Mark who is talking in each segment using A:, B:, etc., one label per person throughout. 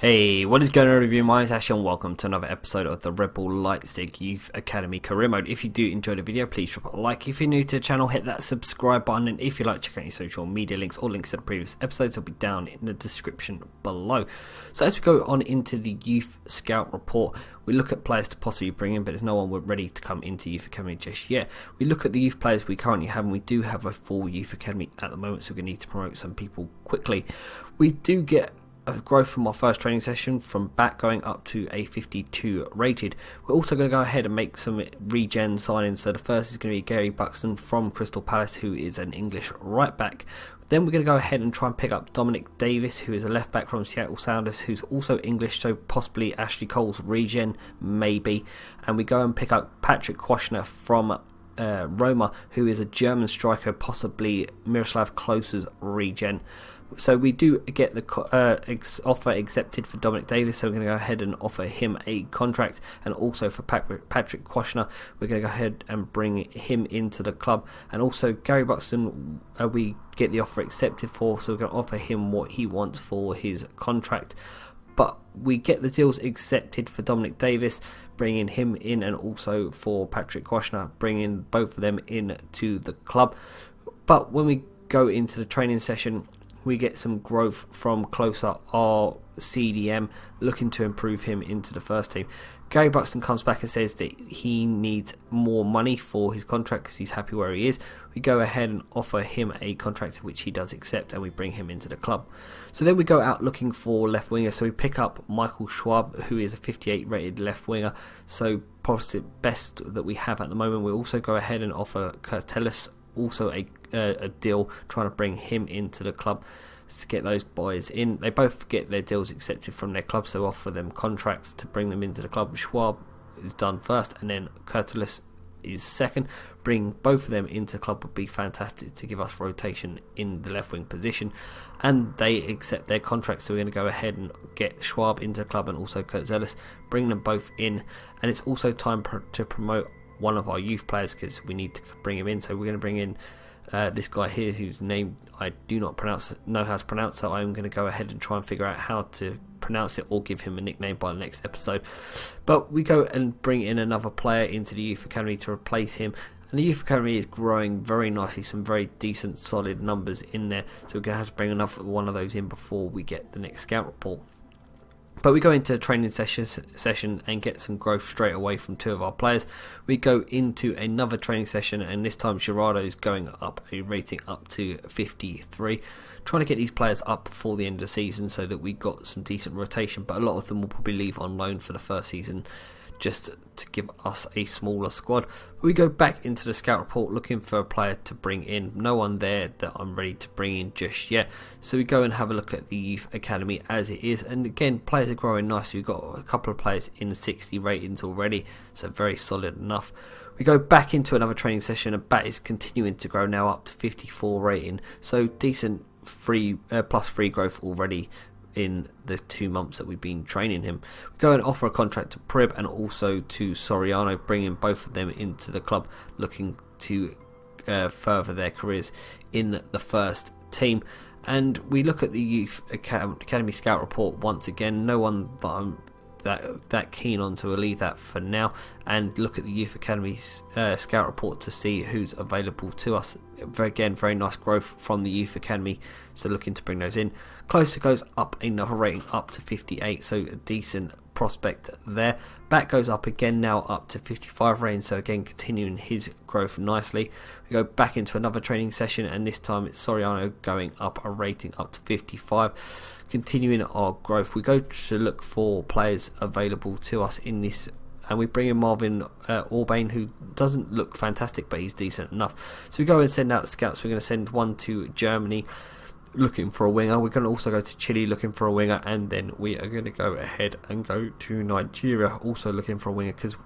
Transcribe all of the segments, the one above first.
A: Hey, what is going on, review? My name is Ash and welcome to another episode of the Red Bull Leipzig Youth Academy Career Mode. If you do enjoy the video, please drop a like. If you're new to the channel, hit that subscribe button, and if you like, check out your social media links or links to the previous episodes will be down in the description below. So as we go on into the Youth Scout Report, we look at players to possibly bring in, but there's no one we're ready to come into Youth Academy just yet. We look at the youth players we currently have, and we do have a full Youth Academy at the moment, so we're going to need to promote some people quickly. We do get a growth from our first training session from back going up to a 52 rated. We're also going to go ahead and make some regen signings. So the first is going to be Gary Buxton from Crystal Palace, who is an English right back. Then we're going to go ahead and try and pick up Dominic Davis, who is a left back from Seattle Sounders, who's also English, so possibly Ashley Cole's regen, maybe. And we go and pick up Patrick Quashner from Roma, who is a German striker, possibly Miroslav Klose's regen. So we do get the offer accepted for Dominic Davis, so we're going to go ahead and offer him a contract, and also for Patrick Quashner, we're going to go ahead and bring him into the club. And also Gary Buxton, we get the offer accepted for, so we're going to offer him what he wants for his contract. But we get the deals accepted for Dominic Davis, bringing him in, and also for Patrick Quashner, bringing both of them in to the club. But when we go into the training session, we get some growth from Closer, our CDM, looking to improve him into the first team. Gary Buxton comes back and says that he needs more money for his contract because he's happy where he is. We go ahead and offer him a contract, which he does accept, and we bring him into the club. So then we go out looking for left winger. So we pick up Michael Schwab, who is a 58 rated left winger, so probably best that we have at the moment. We also go ahead and offer Curtelis also a deal, trying to bring him into the club to get those boys in. They both get their deals accepted from their club, so offer them contracts to bring them into the club. Schwab is done first, and then Curtelis is second. Bring both of them into the club would be fantastic to give us rotation in the left wing position, and they accept their contracts, so we're going to go ahead and get Schwab into the club and also Curtelis, bring them both in. And it's also time to promote one of our youth players because we need to bring him in. So we're going to bring in this guy here, whose name I do not know how to pronounce, so I'm going to go ahead and try and figure out how to pronounce it or give him a nickname by the next episode. But we go and bring in another player into the Youth Academy to replace him, and the Youth Academy is growing very nicely, some very decent solid numbers in there, so we're going to have to bring another one of those in before we get the next scout report. But we go into a training session and get some growth straight away from two of our players. We go into another training session, and this time Gerardo is going up a rating up to 53. Trying to get these players up before the end of the season so that we got some decent rotation, but a lot of them will probably leave on loan for the first season just to give us a smaller squad. We go back into the scout report looking for a player to bring in. No one there that I'm ready to bring in just yet, so we go and have a look at the Youth Academy as it is, and again players are growing nicely. We've got a couple of players in 60 ratings already, so very solid enough. We go back into another training session, and Bat is continuing to grow, now up to 54 rating, so decent plus free growth already in the 2 months that we've been training him. We go and offer a contract to Prib and also to Soriano, bringing both of them into the club, looking to further their careers in the first team. And we look at the Youth Academy Scout Report once again. No one that I'm that keen on, so we'll leave that for now and look at the Youth Academy Scout Report to see who's available to us. Again, very nice growth from the Youth Academy, so looking to bring those in. Closer goes up another rating up to 58, so a decent prospect there. Back goes up again, now up to 55 rating, so again continuing his growth nicely. We go back into another training session, and this time it's Soriano going up a rating up to 55. Continuing our growth, we go to look for players available to us in this, and we bring in Marvin Orbain, who doesn't look fantastic, but he's decent enough. So we go and send out the scouts. We're going to send one to Germany looking for a winger. We're going to also go to Chile looking for a winger, and then we are going to go ahead and go to Nigeria also looking for a winger, because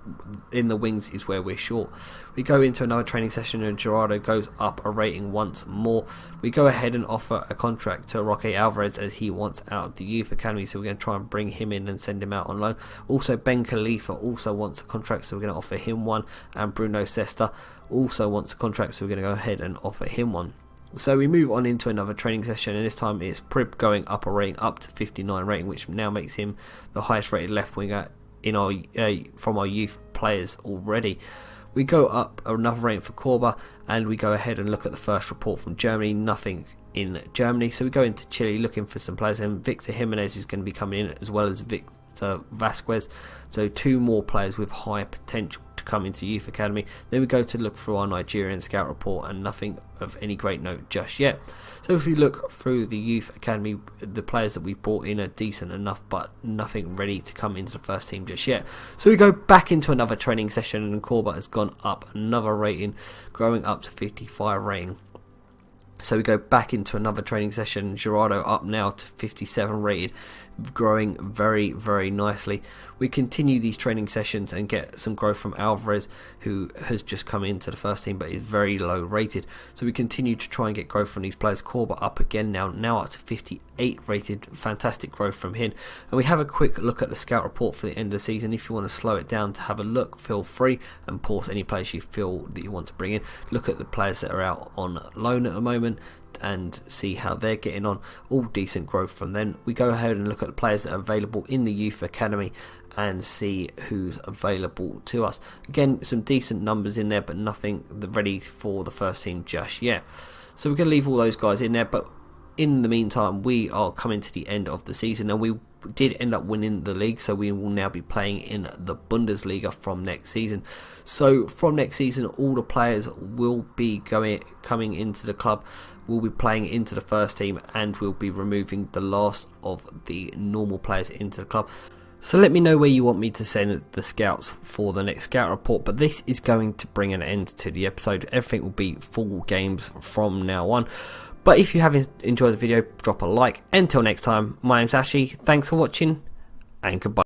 A: in the wings is where we're short. We go into another training session, and Gerardo goes up a rating once more. We go ahead and offer a contract to Roque Alvarez as he wants out of the Youth Academy, so we're going to try and bring him in and send him out on loan. Also Ben Khalifa also wants a contract, so we're going to offer him one, and Bruno Sesta also wants a contract, so we're going to go ahead and offer him one. So we move on into another training session, and this time it's Prib going up a rating up to 59 rating, which now makes him the highest rated left winger in our from our youth players already. We go up another rating for Korba, and we go ahead and look at the first report from Germany. Nothing in Germany, so we go into Chile looking for some players, and Victor Jimenez is going to be coming in, as well as Victor Vasquez. So 2 more players with high potential to come into youth academy. Then we go to look through our Nigerian scout report, and nothing of any great note just yet. So if we look through the youth academy, the players that we brought in are decent enough, but nothing ready to come into the first team just yet. So we go back into another training session, and Korba has gone up another rating, growing up to 55 rating. So we go back into another training session. Gerardo up now to 57 rated, growing very, very nicely. We continue these training sessions and get some growth from Alvarez, who has just come into the first team but is very low rated. So we continue to try and get growth from these players. Korba up again now up to 58 rated. Fantastic growth from him. And we have a quick look at the scout report for the end of the season. If you want to slow it down to have a look, feel free, and pause any players you feel that you want to bring in. Look at the players that are out on loan at the moment and see how they're getting on. All decent growth from them. We go ahead and look at the players that are available in the youth academy and see who's available to us. Again, some decent numbers in there, but nothing ready for the first team just yet. So we're going to leave all those guys in there, but in the meantime we are coming to the end of the season, and we did end up winning the league, so we will now be playing in the Bundesliga from next season. So from next season, all the players will be coming into the club, will be playing into the first team, and we'll be removing the last of the normal players into the club. So let me know where you want me to send the scouts for the next scout report, but this is going to bring an end to the episode. Everything will be full games from now on. But if you have enjoyed the video, drop a like. Until next time, my name's Ashley. Thanks for watching, and goodbye.